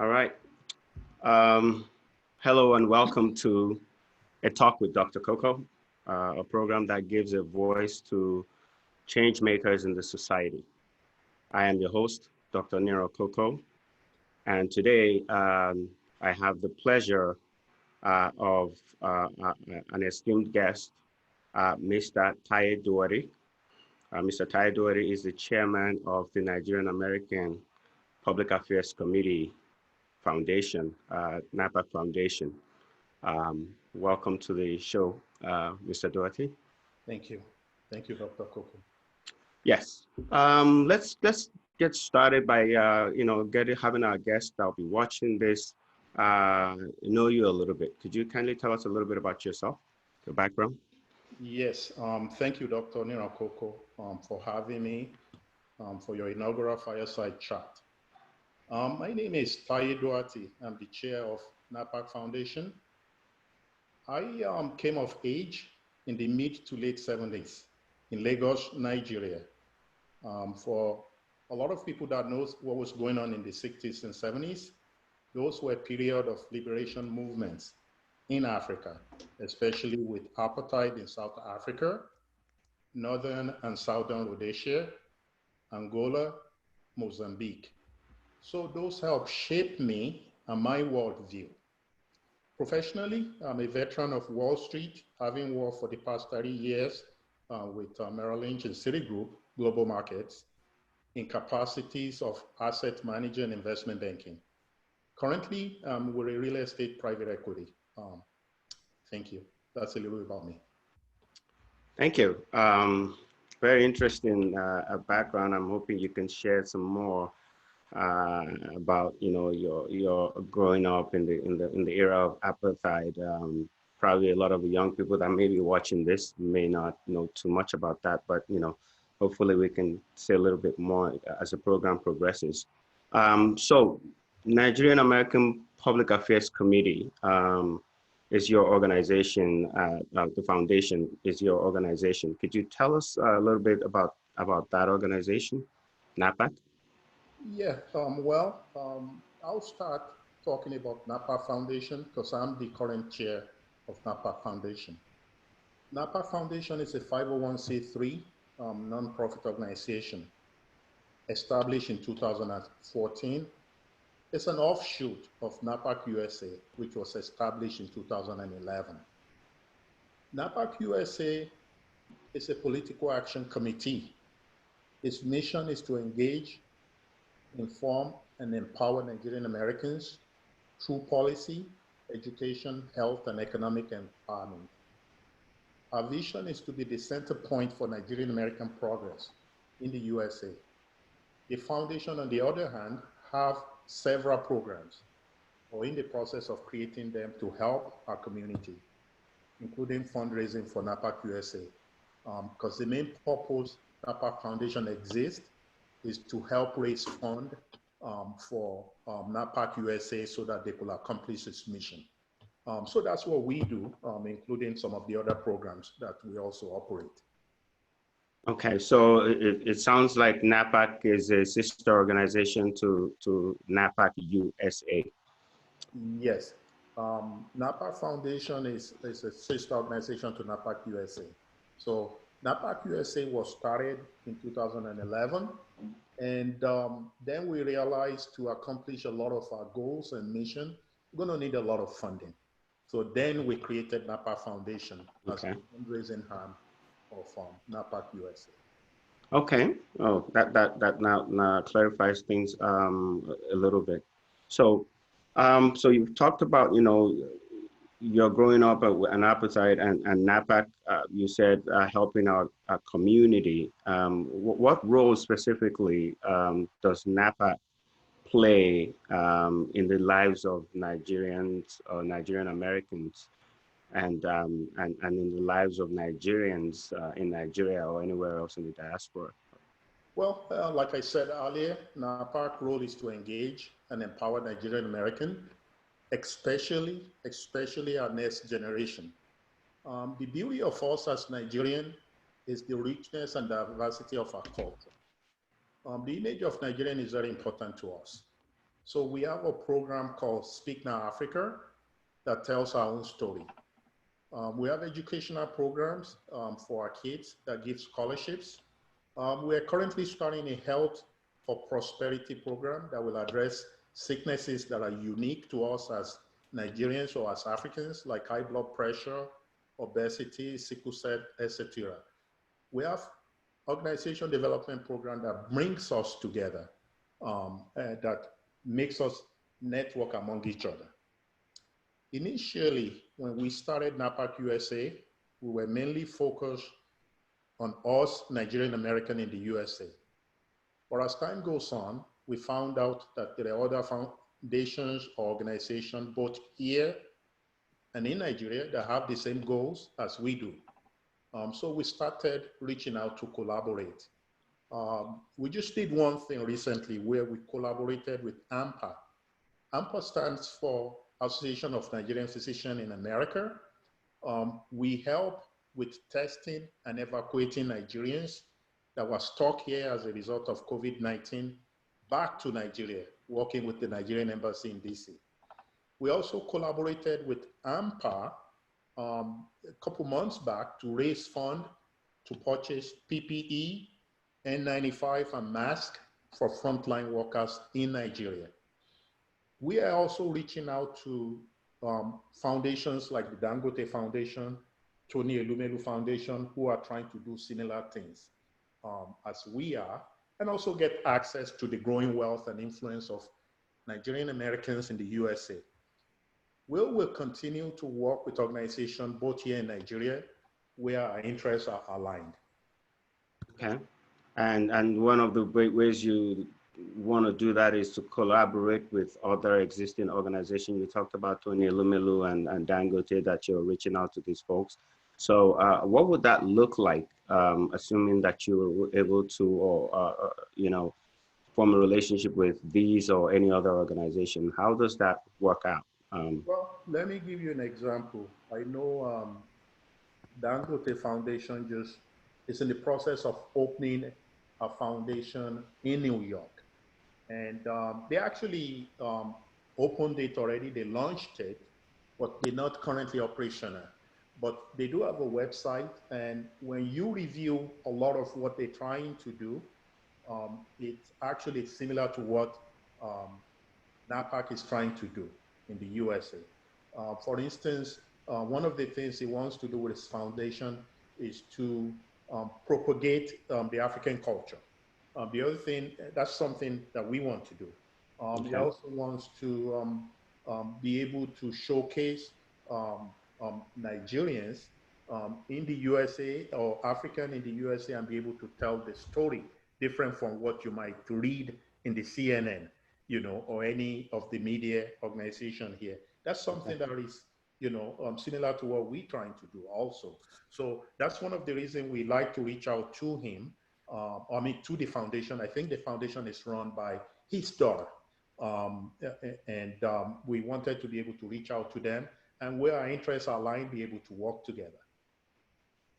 All right. Um, Hello and welcome to A Talk with Dr. Koko, a program that gives a voice to change makers in the society. I am your host, Dr. Nero Koko, and today I have the pleasure of an esteemed guest, Mr. Taye Doherty. Mr. Taye Doherty is the chairman of the Nigerian American Public Affairs Committee Foundation, NAPAC Foundation. Welcome to the show, Mr. Doherty. Thank you. Thank you, Dr. Koko. Yes. Let's get started by having our guest that'll be watching this know you a little bit. Could you kindly tell us a little bit about yourself, your background? Yes. Thank you, Dr. Nero Koko, for having me for your inaugural Fireside chat. My name is Taye Doherty. I'm the chair of NAPAC Foundation. I came of age in the mid to late 70s in Lagos, Nigeria. For a lot of people that knows what was going on in the 60s and 70s, those were a period of liberation movements in Africa, especially with apartheid in South Africa, Northern and Southern Rhodesia, Angola, Mozambique. So those helped shape me and my worldview. Professionally, I'm a veteran of Wall Street, having worked for the past 30 years with Merrill Lynch and Citigroup Global Markets in capacities of asset manager and investment banking. Currently, we're a real estate private equity. Thank you. That's a little bit about me. Thank you. Very interesting background. I'm hoping you can share some more about your growing up in the era of apartheid. Probably a lot of the young people that may be watching this may not know too much about that, but hopefully we can say a little bit more as the program progresses. So Nigerian American Public Affairs Committee is your organization. The foundation is your organization. Could you tell us a little bit about that organization, NAPAC? Yeah, I'll start talking about NAPAC Foundation because I'm the current chair of NAPAC Foundation. NAPAC Foundation is a 501c3 nonprofit organization established in 2014. It's an offshoot of NAPAC USA, which was established in 2011. NAPAC USA is a political action committee. Its mission is to engage, inform, and empower Nigerian Americans through policy, education, health, and economic empowerment. Our vision is to be the center point for Nigerian American progress in the USA. The foundation, on the other hand, have several programs or in the process of creating them to help our community, including fundraising for NAPAC USA. Because the main purpose NAPAC Foundation exists is to help raise funds for NAPAC USA so that they could accomplish its mission. So that's what we do, including some of the other programs that we also operate. Okay, so it sounds like NAPAC is a sister organization to NAPAC USA. Yes, NAPAC Foundation is a sister organization to NAPAC USA. So NAPAC USA was started in 2011, and then we realized to accomplish a lot of our goals and mission, we're going to need a lot of funding. So then we created NAPAC Foundation as a fundraising arm of NAPAC USA. Okay. Oh, that now clarifies things a little bit. So, so you've talked about you're growing up an appetite and NAPAC. You said helping our community. What role specifically does NAPAC play in the lives of Nigerians or Nigerian Americans, and in the lives of Nigerians in Nigeria or anywhere else in the diaspora? Well, like I said earlier, NAPAC role is to engage and empower Nigerian American, especially our next generation. The beauty of us as Nigerian is the richness and diversity of our culture. The image of Nigerian is very important to us. So we have a program called Speak Now Africa that tells our own story. We have educational programs for our kids that give scholarships. We are currently starting a health for prosperity program that will address sicknesses that are unique to us as Nigerians or as Africans, like high blood pressure, obesity, sickle cell, etc. We have organization development program that brings us together, that makes us network among each other. Initially, when we started NAPAC USA, we were mainly focused on us, Nigerian American in the USA. But as time goes on, we found out that there are other foundations or organizations, both here and in Nigeria, that have the same goals as we do. So we started reaching out to collaborate. We just did one thing recently where we collaborated with AMPA. AMPA stands for Association of Nigerian Physicians in America. We help with testing and evacuating Nigerians that were stuck here as a result of COVID-19 back to Nigeria, working with the Nigerian Embassy in DC. We also collaborated with AMPA a couple months back to raise funds to purchase PPE, N95, and masks for frontline workers in Nigeria. We are also reaching out to foundations like the Dangote Foundation, Tony Elumelu Foundation, who are trying to do similar things as we are, and also get access to the growing wealth and influence of Nigerian Americans in the USA. We will continue to work with organizations both here in Nigeria where our interests are aligned. Okay. And one of the great ways you want to do that is to collaborate with other existing organizations. You talked about Tony Elumelu and Dangote, that you're reaching out to these folks. So what would that look like, assuming that you were able to, or form a relationship with these or any other organization? How does that work out? Well, let me give you an example. I know Dangote Foundation just is in the process of opening a foundation in New York. And they actually opened it already, they launched it, but they're not currently operational. But they do have a website, and when you review a lot of what they're trying to do, it's actually similar to what NAPAC is trying to do in the USA. For instance, one of the things he wants to do with his foundation is to propagate the African culture. The other thing, that's something that we want to do. He also wants to be able to showcase Nigerians in the USA or African in the USA and be able to tell the story different from what you might read in the CNN, or any of the media organization here. That's something that is, similar to what we're trying to do also. So that's one of the reasons we like to reach out to him, to the foundation. I think the foundation is run by his daughter. We wanted to be able to reach out to them, and where our interests are aligned, be able to work together.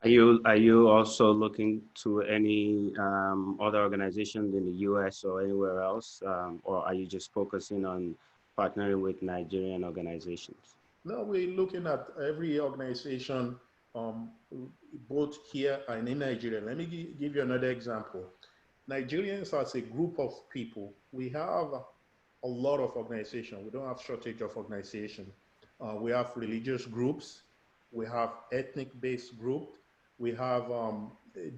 Are you also looking to any other organizations in the US or anywhere else, or are you just focusing on partnering with Nigerian organizations? No, we're looking at every organization, both here and in Nigeria. Let me give you another example. Nigerians as a group of people, we have a lot of organizations. We don't have shortage of organization. We have religious groups. We have ethnic-based groups. We have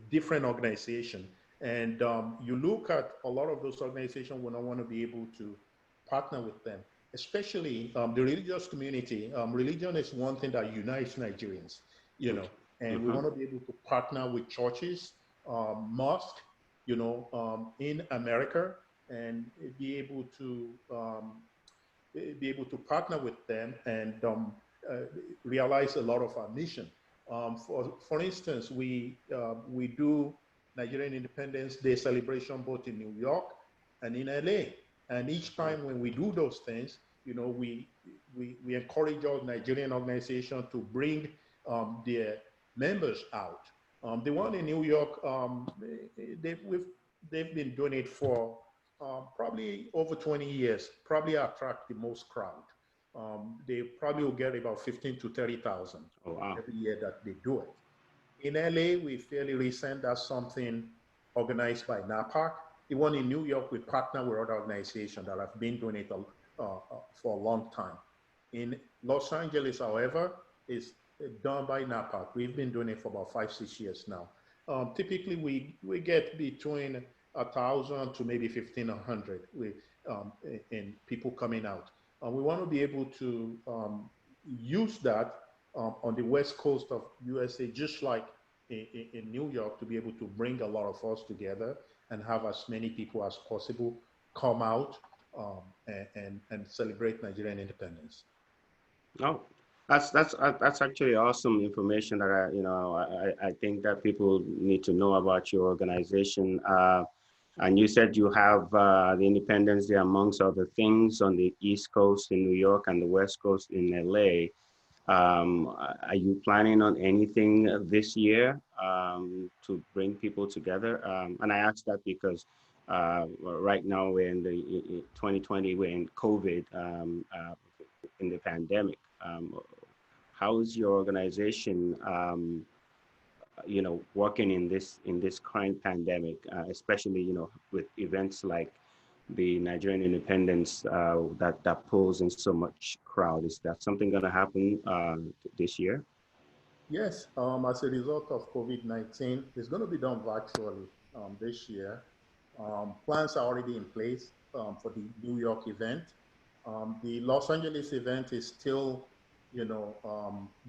different organizations. And you look at a lot of those organizations, we don't want to be able to partner with them, especially the religious community. Religion is one thing that unites Nigerians, and we want to be able to partner with churches, mosques, in America, and be able to partner with them and realize a lot of our mission. For instance, we do Nigerian Independence Day celebration both in New York and in LA. And each time when we do those things, we encourage all Nigerian organizations to bring their members out. The one in New York, they've been doing it for probably over 20 years, probably attract the most crowd. They probably will get about 15 to 30,000 Oh, wow. every year that they do it. In LA, we fairly recent. That's something organized by NAPAC. Even in New York, we partner with other organizations that have been doing it for a long time. In Los Angeles, however, it's done by NAPAC. We've been doing it for about 5, 6 years now. Typically, we get between 1,000 to maybe 1,500 in people coming out. We want to be able to use that on the west coast of USA, just like in New York, to be able to bring a lot of us together and have as many people as possible come out and celebrate Nigerian independence. Oh, that's actually awesome information that I think that people need to know about your organization. And you said you have the Independence Day amongst other things on the East Coast in New York and the West Coast in LA. Are you planning on anything this year to bring people together? And I ask that because right now we're in the 2020, we're in COVID, in the pandemic. How is your organization, working in this current pandemic, especially with events like the Nigerian independence that pulls in so much crowd? Is that something going to happen this year? Yes, as a result of COVID-19, it's going to be done virtually this year. Plans are already in place for the New York event. The Los Angeles event is still,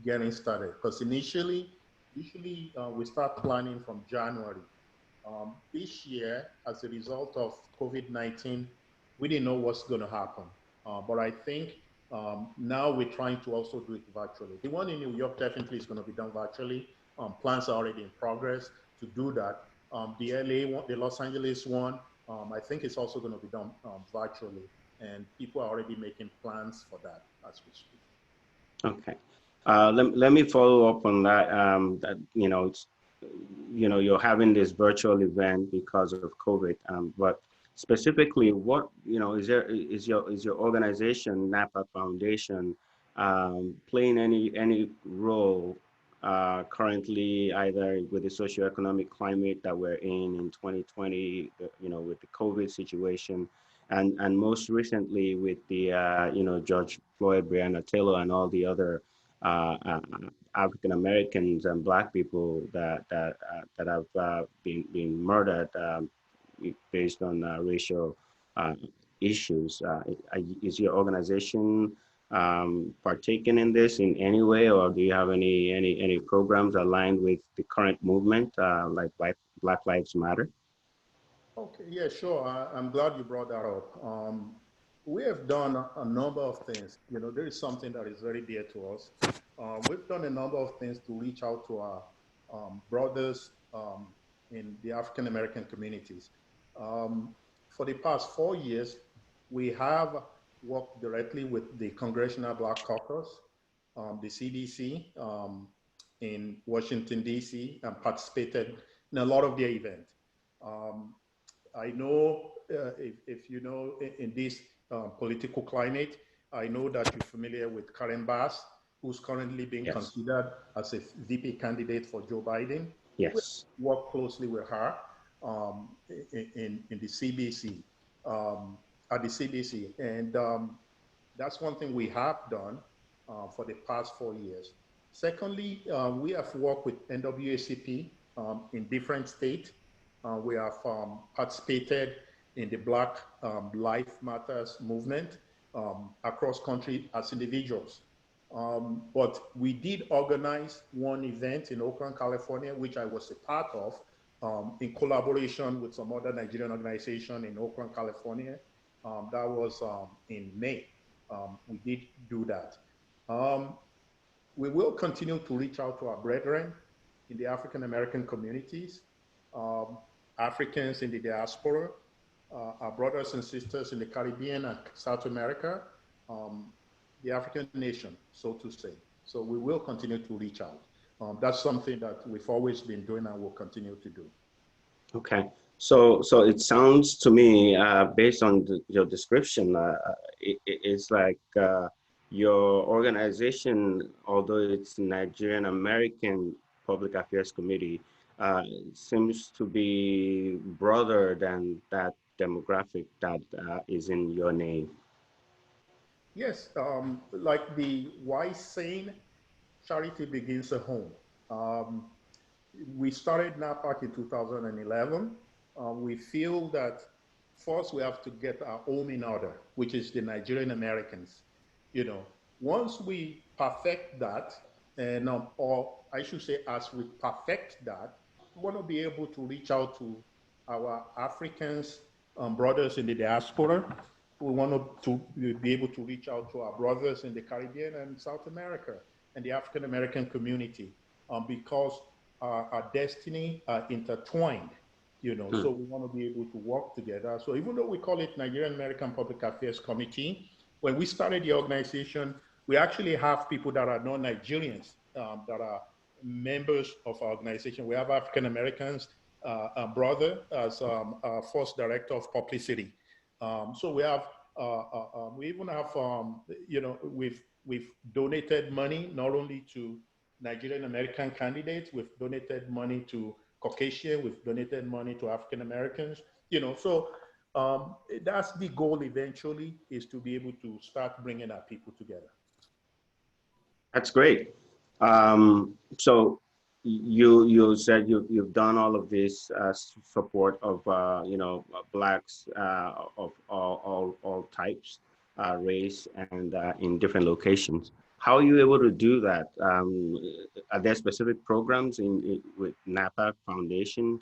getting started because usually we start planning from January. This year, as a result of COVID-19, we didn't know what's going to happen. But I think now we're trying to also do it virtually. The one in New York definitely is going to be done virtually. Plans are already in progress to do that. The LA one, the Los Angeles one, I think it's also going to be done virtually. And people are already making plans for that as we speak. Okay. Let me follow up on that. That you're having this virtual event because of COVID, but specifically, what is your organization, NAPAC Foundation, playing any role currently, either with the socioeconomic climate that we're in 2020, with the COVID situation, and most recently with the George Floyd, Breonna Taylor, and all the other African Americans and Black people that have been murdered based on racial issues. Is your organization partaking in this in any way, or do you have any programs aligned with the current movement, like Black Lives Matter? Okay, yeah, sure. I'm glad you brought that up. We have done a number of things. There is something that is very dear to us. We've done a number of things to reach out to our brothers in the African American communities. For the past 4 years, we have worked directly with the Congressional Black Caucus, the CBC, in Washington, D.C., and participated in a lot of their events. I know if you know in this political climate, I know that you're familiar with Karen Bass, who's currently being Yes. considered as a VP candidate for Joe Biden. Yes. We work closely with her in the CBC, at the CBC. And that's one thing we have done for the past 4 years. Secondly, we have worked with NAACP in different states. We have participated in the Black Lives Matters movement across country as individuals. But we did organize one event in Oakland, California, which I was a part of, in collaboration with some other Nigerian organization in Oakland, California. That was in May. We did do that. We will continue to reach out to our brethren in the African American communities, Africans in the diaspora, our brothers and sisters in the Caribbean and South America, the African nation, so to say. So we will continue to reach out. That's something that we've always been doing and will continue to do. Okay. So it sounds to me, based on your description, it's like your organization, although it's Nigerian American Public Affairs Committee, seems to be broader than that demographic that is in your name. Yes, like the wise saying, charity begins at home. Um, we started NAPAC in 2011. We feel that first we have to get our home in order, which is the Nigerian Americans. You know, once we perfect that, and or I should say, as we perfect that, we want to be able to reach out to our Africans brothers in the diaspora. We want to be able to reach out to our brothers in the Caribbean and South America and the African American community, because our destiny are intertwined, you know, Hmm. so we want to be able to work together. So even though we call it Nigerian American Public Affairs Committee, when we started the organization, we actually have people that are non-Nigerians that are members of our organization. We have African Americans, a brother as our first director of publicity. So we have, we even have, you know, we've donated money not only to Nigerian American candidates, we've donated money to Caucasian, we've donated money to African Americans, you know, so that's the goal eventually, is to be able to start bringing our people together. That's great. So you said you've done all of this support of blacks of all types, race, and in different locations. How are you able to do that? Are there specific programs with NAPAC Foundation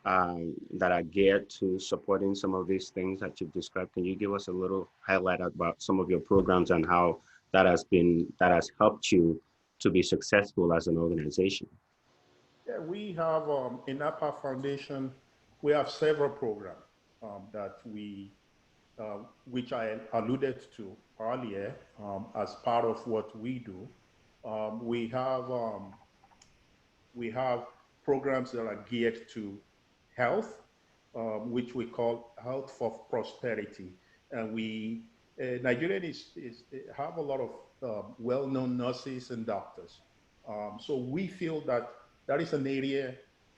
that are geared to supporting some of these things that you've described? Can you give us a little highlight about some of your programs and how that has helped you to be successful as an organization? Yeah, we have in NAPA Foundation, we have several programs that which I alluded to earlier as part of what we do. Um, we have um, we have programs that are geared to health, which we call Health for Prosperity. And Nigeria have a lot of well-known nurses and doctors. So we feel that that is an area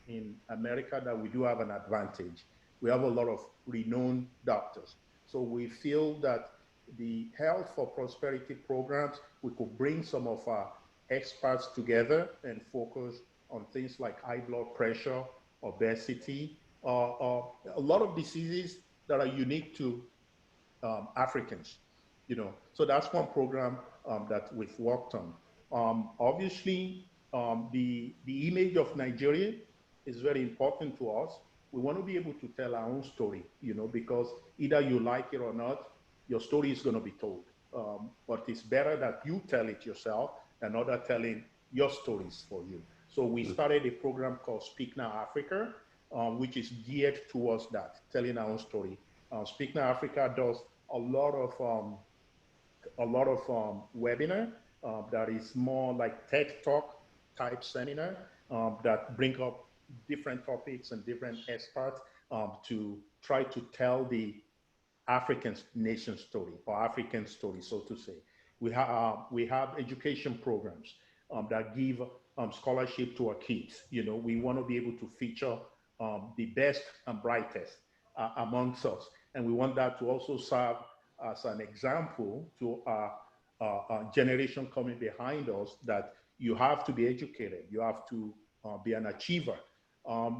in America that we do have an advantage. We have a lot of renowned doctors. So we feel that the Health for Prosperity programs, we could bring some of our experts together and focus on things like high blood pressure, obesity, a lot of diseases that are unique to Africans. You know, so that's one program that we've worked on. Obviously, the image of Nigeria is very important to us. We want to be able to tell our own story, you know, because either you like it or not, your story is going to be told. But it's better that you tell it yourself than other telling your stories for you. So we started a program called Speak Now Africa, which is geared towards that, telling our own story. Speak Now Africa does a lot of webinar that is more like TED Talk type seminar that bring up different topics and different experts to try to tell the African nation story or African story, so to say. We have education programs that give scholarship to our kids. You know, we want to be able to feature the best and brightest amongst us, and we want that to also serve as an example to our generation coming behind us, that you have to be educated, you have to be an achiever.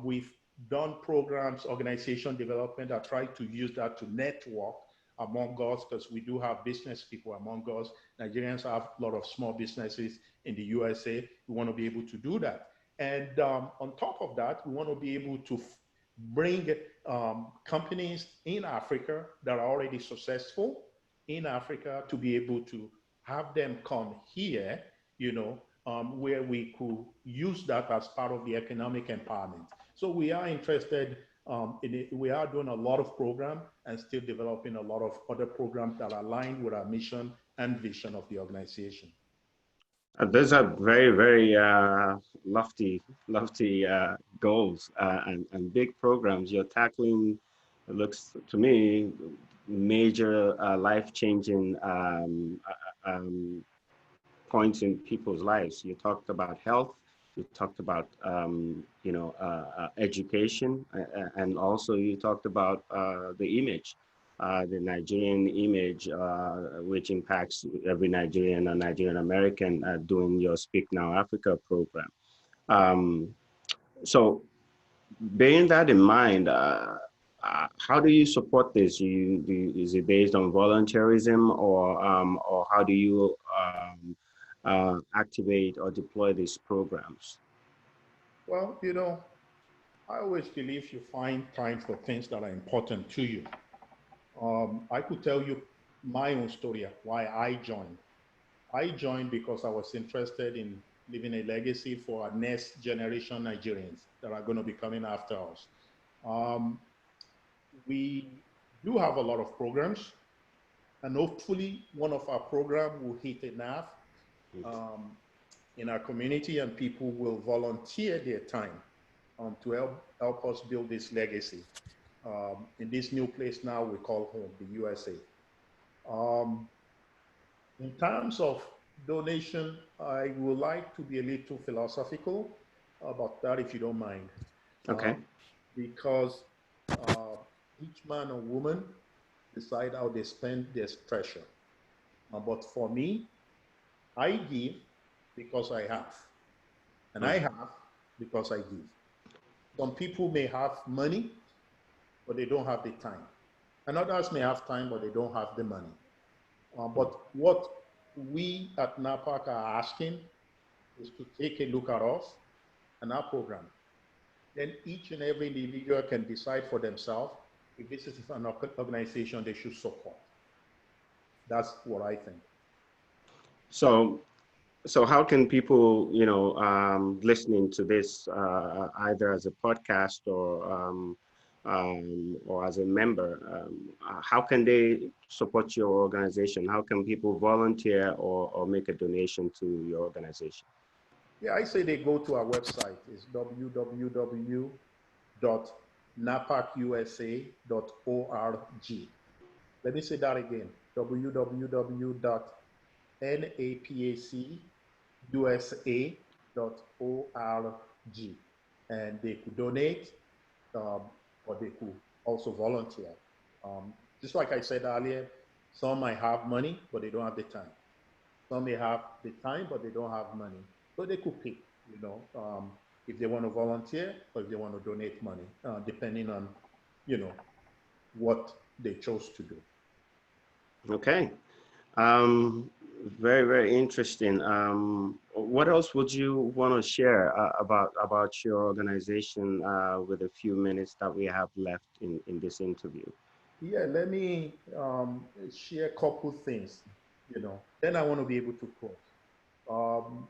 We've done programs, organization development, that try to use that to network among us, because we do have business people among us. Nigerians have a lot of small businesses in the USA. We want to be able to do that. And on top of that, we want to be able to bring companies in Africa that are already successful in Africa to be able to have them come here, you know, where we could use that as part of the economic empowerment. So we are interested in it. We are doing a lot of programs and still developing a lot of other programs that are aligned with our mission and vision of the organization. Those are very, very lofty goals and big programs. You're tackling, it looks to me, major life-changing points in people's lives. You talked about health. You talked about education, and also you talked about the image, the Nigerian image, which impacts every Nigerian or Nigerian American doing your Speak Now Africa program. Um, so bearing that in mind, how do you support this? Is it based on volunteerism, or how do you activate or deploy these programs? Well, I always believe you find time for things that are important to you. I could tell you my own story of why I joined. I joined because I was interested in leaving a legacy for our next generation Nigerians that are going to be coming after us. Um, we do have a lot of programs, and hopefully one of our programs will hit a nerve um, in our community, and people will volunteer their time to help us build this legacy in this new place now we call home, the USA. Um, in terms of donation, I would like to be a little philosophical about that, if you don't mind, Okay. because uh, each man or woman decide how they spend their treasure. But for me, I give because I have, and I Mm. have because I give. Some people may have money, but they don't have the time. And others may have time, but they don't have the money. But what we at NAPAC are asking is to take a look at us and our program. Then each and every individual can decide for themselves if this is an organization they should support. That's what I think. So, so how can people, listening to this, either as a podcast or as a member, how can they support your organization? How can people volunteer or make a donation to your organization? Yeah, I say they go to our website. It's www.napacusa.org. Let me say that again, www.napacusa.org. And they could donate, or they could also volunteer. Um, just like I said earlier, some might have money, but they don't have the time. Some may have the time, but they don't have money. So they could pick, if they want to volunteer or if they want to donate money, depending on, you know, what they chose to do. Okay. Um, Very, very interesting. What else would you want to share about your organization with a few minutes that we have left in this interview? Yeah, let me share a couple things, then I want to be able to close. Um,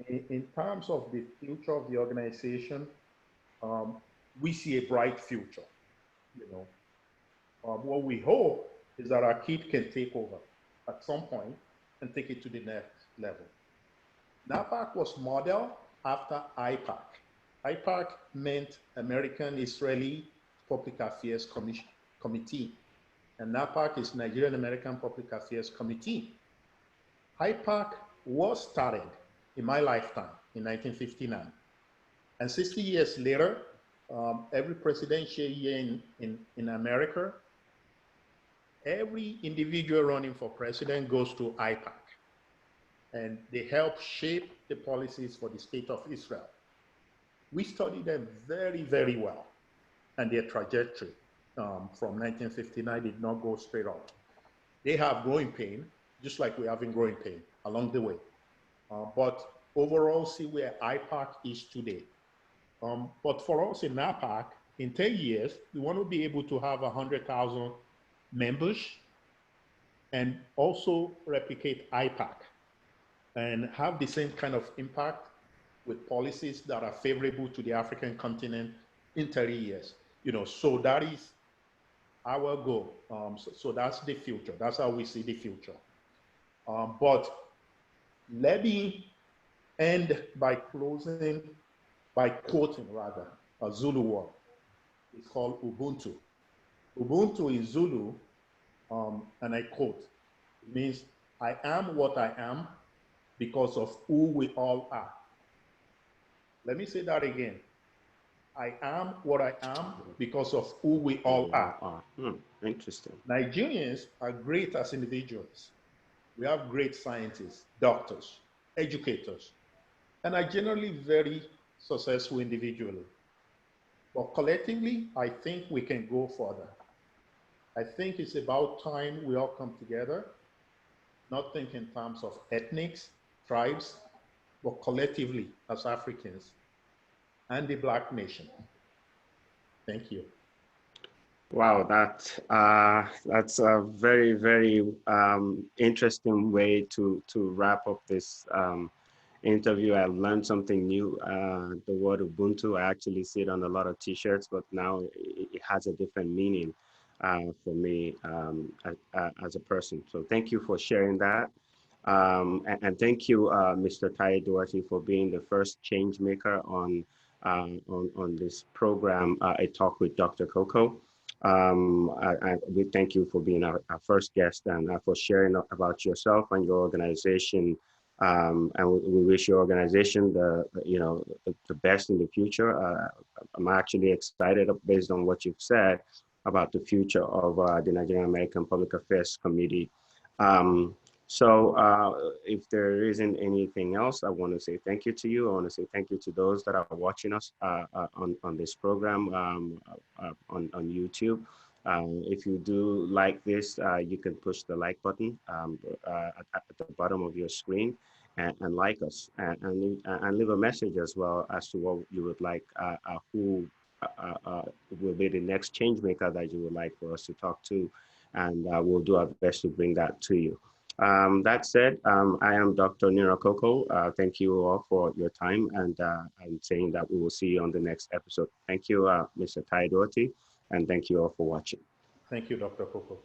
in terms of the future of the organization, um, we see a bright future, you know. What we hope is that our kid can take over at some point and take it to the next level. NAPAC was modeled after IPAC. IPAC meant American Israeli Public Affairs Committee, and NAPAC is Nigerian American Public Affairs Committee. IPAC was started in my lifetime in 1959. And 60 years later, every presidential year in America, every individual running for president goes to IPAC, and they help shape the policies for the state of Israel. We study them very, very well, and their trajectory from 1959 did not go straight up. They have growing pain, just like we're having growing pain along the way. But overall, see where IPAC is today. But for us in NAPAC, in 10 years, we want to be able to have 100,000 members and also replicate IPAC and have the same kind of impact with policies that are favorable to the African continent in 30 years. So that is our goal. So that's the future. That's how we see the future. But Let me end by quoting rather, a Zulu word. It's called Ubuntu. Ubuntu is Zulu, and I quote, it means, I am what I am because of who we all are. Let me say that again. I am what I am because of who we all are. Interesting. Nigerians are great as individuals. We have great scientists, doctors, educators, and are generally very successful individually. But collectively, I think we can go further. I think it's about time we all come together, not think in terms of ethnics, tribes, but collectively as Africans and the Black nation. Thank you. Wow, that's a very, very interesting way to wrap up this interview. I learned something new. The word Ubuntu, I actually see it on a lot of T-shirts, but now it has a different meaning for me as a person. So thank you for sharing that. And thank you, Mr. Taye Doherty, for being the first change maker on this program, A Talk with Dr. Koko. We thank you for being our first guest and for sharing about yourself and your organization. And we wish your organization the best in the future. I'm actually excited based on what you've said about the future of the Nigerian American Public Affairs Committee. If there isn't anything else, I want to say thank you to you. I want to say thank you to those that are watching us on this program on YouTube. If you do like this, you can push the like button at the bottom of your screen and like us and leave a message as well as to what you would like, who will be the next change maker that you would like for us to talk to, and we'll do our best to bring that to you. That said, I am Dr. Nira Koko. Thank you all for your time, and I'm saying that we will see you on the next episode. Thank you, Mr. Taye Doherty, and thank you all for watching. Thank you, Dr. Koko.